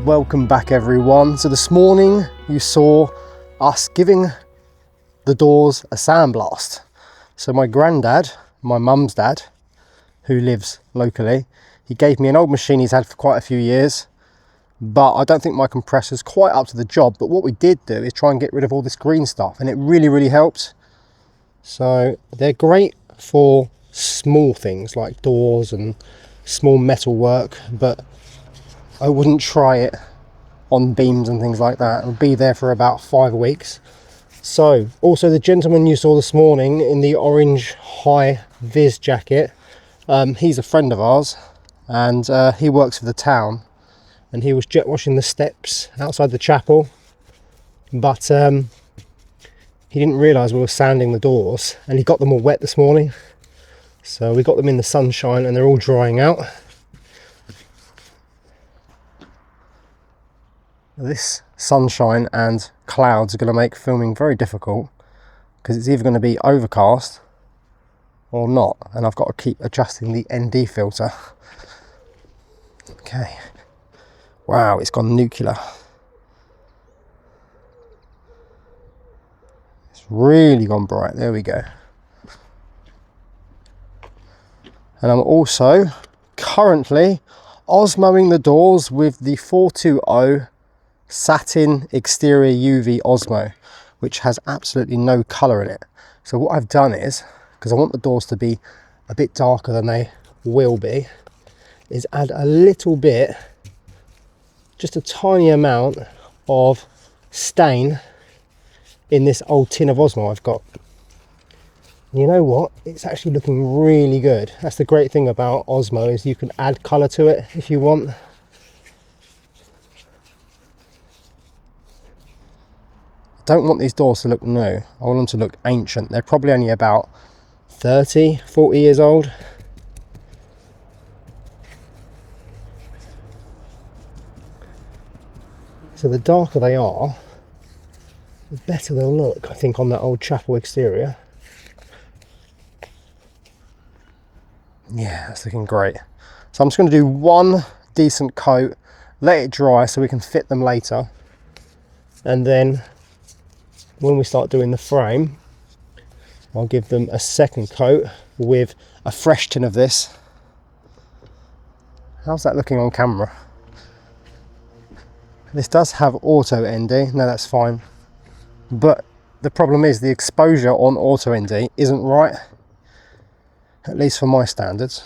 Welcome back everyone. So this morning you saw us giving the doors a sandblast. So my granddad, my mum's dad, who lives locally, he gave me an old machine he's had for quite a few years, but I don't think my compressor's quite up to the job. But what we did do is try and get rid of all this green stuff, and it really helped. So they're great for small things like doors and small metal work, but I wouldn't try it on beams and things like that. It would be there for about 5 weeks. So also the gentleman you saw this morning in the orange high vis jacket, he's a friend of ours, and he works for the town, and he was jet washing the steps outside the chapel, but he didn't realise we were sanding the doors, and he got them all wet this morning. So we got them in the sunshine and they're all drying out. This sunshine and clouds are going to make filming very difficult, because it's either going to be overcast or not, and I've got to keep adjusting the ND filter. Okay, wow, it's gone nuclear. It's really gone bright. There we go. And I'm also currently osmoing the doors with the 420 satin exterior UV Osmo, which has absolutely no colour in it. So what I've done is, because I want the doors to be a bit darker than they will be, is add a little bit, just a tiny amount of stain in this old tin of Osmo I've got. You know what, it's actually looking really good. That's the great thing about Osmo, is you can add colour to it if you want. Don't want these doors to look new, I want them to look ancient. They're probably only about 30, 40 years old. So the darker they are, the better they'll look, I think, on that old chapel exterior. Yeah, that's looking great. So I'm just going to do one decent coat, let it dry so we can fit them later, and then when we start doing the frame, I'll give them a second coat with a fresh tin of this. How's that looking on camera? This does have auto ND, no, that's fine. But the problem is the exposure on auto ND isn't right, at least for my standards.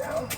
down.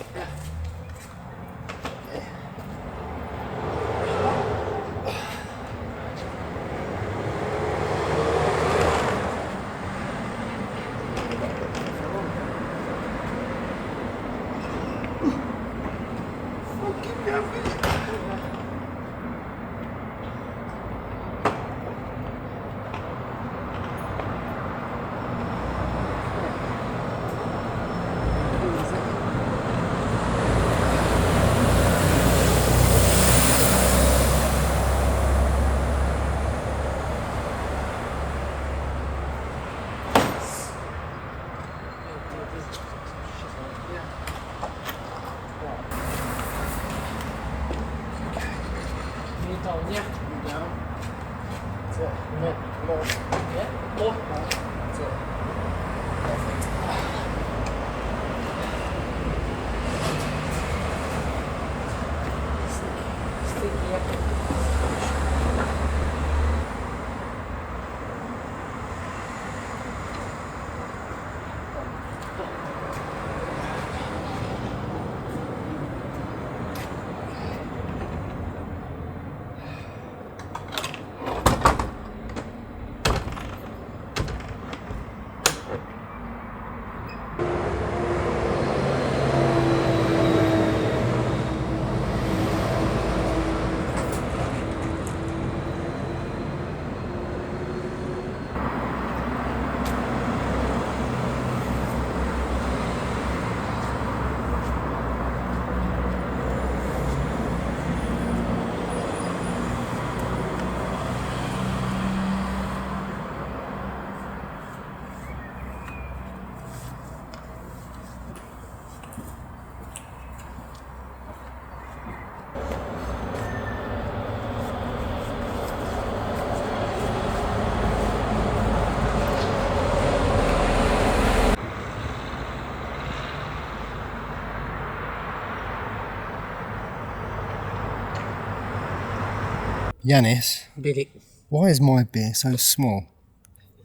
Yanis, Billy, why is my beer so small?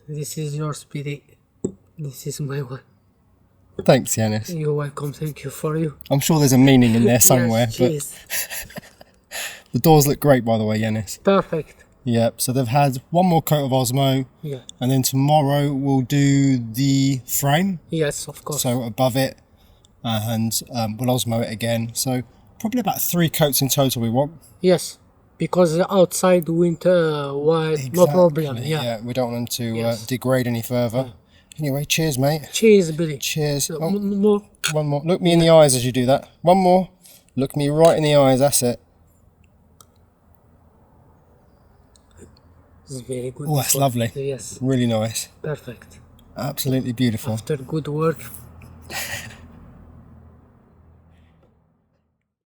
this is yours, Billy. This is my one. Thanks, Yanis. You're welcome. Thank you for you. I'm sure there's a meaning in there somewhere, Yes, but cheers. the doors look great, by the way, Yanis. Perfect. Yep, so they've had one more coat of Osmo, Yeah. and then tomorrow we'll do the frame, Yes, of course. so above it, and we'll Osmo it again. So probably about 3 coats in total we want. Yes, because outside winter, white, no problem. Yeah. We don't want them to Yes. degrade any further. Anyway, cheers, mate. Cheers, Billy. Cheers. Oh, More. one more. Look me in the eyes as you do that. One more. Look me right in the eyes. That's it. It's very good. Oh, that's lovely. Yes, Really nice. perfect. Absolutely beautiful. After good work,